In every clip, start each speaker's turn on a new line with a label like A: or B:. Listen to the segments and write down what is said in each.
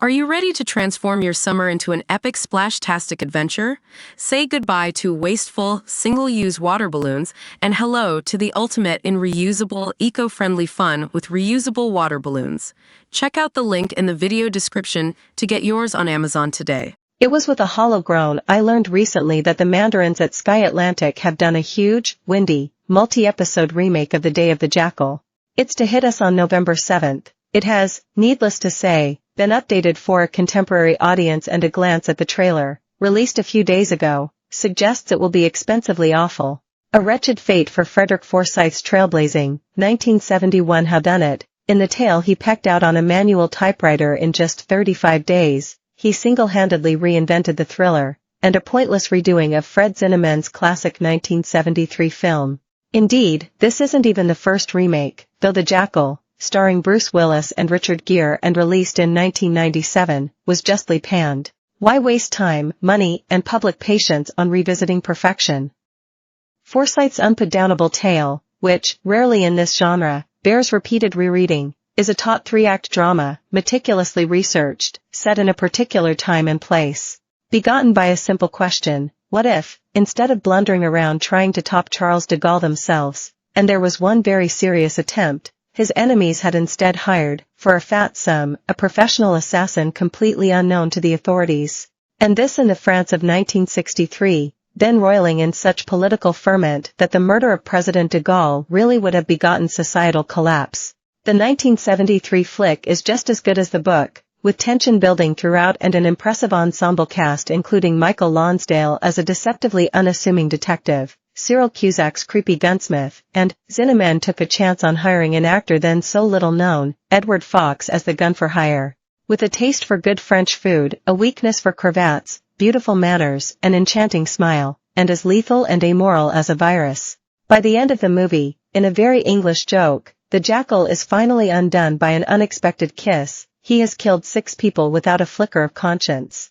A: Are you ready to transform your summer into an epic splash-tastic adventure? Say goodbye to wasteful, single-use water balloons and hello to the ultimate in reusable, eco-friendly fun with reusable water balloons. Check out the link in the video description to get yours on Amazon today.
B: It was with a hollow groan I learned recently that the Mandarins at Sky Atlantic have done a huge, windy, multi-episode remake of The Day of the Jackal. It's to hit us on November 7th. It has, needless to say, been updated for a contemporary audience, and a glance at the trailer, released a few days ago, suggests it will be expensively awful. A wretched fate for Frederick Forsyth's trailblazing, 1971 whodunit. In the tale he pecked out on a manual typewriter in just 35 days, he single-handedly reinvented the thriller, and a pointless redoing of Fred Zinnemann's classic 1973 film. Indeed, this isn't even the first remake, though The Jackal, starring Bruce Willis and Richard Gere and released in 1997, was justly panned. Why waste time, money, and public patience on revisiting perfection? Forsyth's unputdownable tale, which, rarely in this genre, bears repeated rereading, is a taut three-act drama, meticulously researched, set in a particular time and place. Begotten by a simple question, what if, instead of blundering around trying to top Charles de Gaulle themselves, and there was one very serious attempt, his enemies had instead hired, for a fat sum, a professional assassin completely unknown to the authorities. And this in the France of 1963, then roiling in such political ferment that the murder of President de Gaulle really would have begotten societal collapse. The 1973 flick is just as good as the book, with tension building throughout and an impressive ensemble cast including Michael Lonsdale as a deceptively unassuming detective, Cyril Cusack's creepy gunsmith, and Zinnemann took a chance on hiring an actor then so little known, Edward Fox, as the gun for hire. With a taste for good French food, a weakness for cravats, beautiful manners, an enchanting smile, and as lethal and amoral as a virus. By the end of the movie, in a very English joke, the Jackal is finally undone by an unexpected kiss. He has killed 6 people without a flicker of conscience.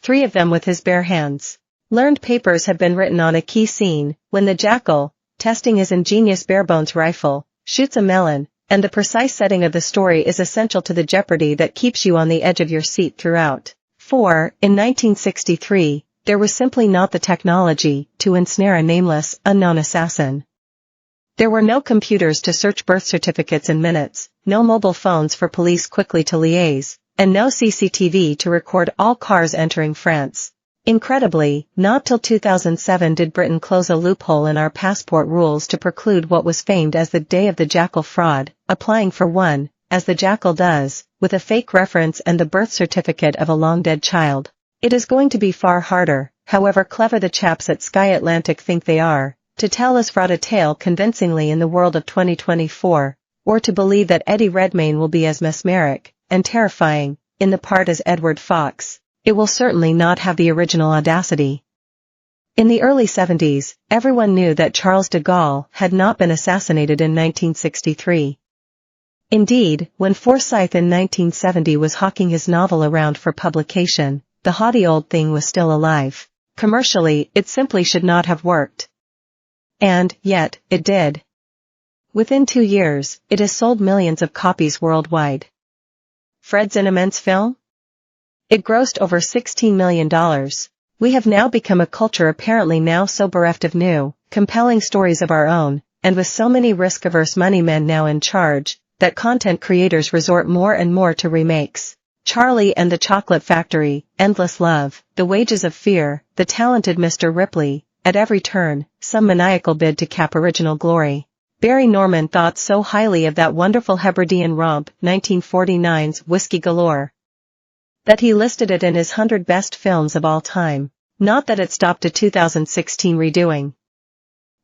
B: 3 of them with his bare hands. Learned papers have been written on a key scene, when the Jackal, testing his ingenious barebones rifle, shoots a melon, and the precise setting of the story is essential to the jeopardy that keeps you on the edge of your seat throughout. For, in 1963, there was simply not the technology to ensnare a nameless, unknown assassin. There were no computers to search birth certificates in minutes, no mobile phones for police quickly to liaise, and no CCTV to record all cars entering France. Incredibly, not till 2007 did Britain close a loophole in our passport rules to preclude what was famed as the Day of the Jackal fraud, applying for one, as the Jackal does, with a fake reference and the birth certificate of a long-dead child. It is going to be far harder, however clever the chaps at Sky Atlantic think they are, to tell as fraught a tale convincingly in the world of 2024, or to believe that Eddie Redmayne will be as mesmeric and terrifying in the part as Edward Fox. It will certainly not have the original audacity. In the early 70s, everyone knew that Charles de Gaulle had not been assassinated in 1963. Indeed, when Forsyth in 1970 was hawking his novel around for publication, the haughty old thing was still alive. Commercially, it simply should not have worked. And, yet, it did. Within 2 years, it has sold millions of copies worldwide. Fred Zinnemann's film? It grossed over $16 million. We have now become a culture apparently now so bereft of new, compelling stories of our own, and with so many risk-averse money men now in charge, that content creators resort more and more to remakes. Charlie and the Chocolate Factory, Endless Love, The Wages of Fear, The Talented Mr. Ripley, at every turn, some maniacal bid to cap original glory. Barry Norman thought so highly of that wonderful Hebridean romp, 1949's Whiskey Galore, that he listed it in his 100 best films of all time. Not that it stopped a 2016 redoing.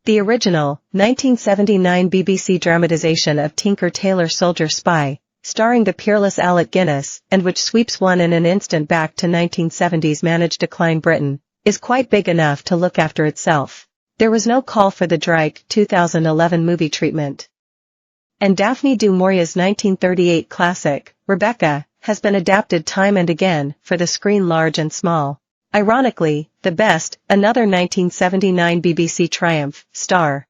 B: The original, 1979 BBC dramatization of Tinker Tailor Soldier Spy, starring the peerless Alec Guinness, and which sweeps one in an instant back to 1970's managed decline Britain, is quite big enough to look after itself. There was no call for the Drake 2011 movie treatment. And Daphne du Maurier's 1938 classic, Rebecca, has been adapted time and again for the screen large and small. Ironically, the best, another 1979 BBC triumph, star,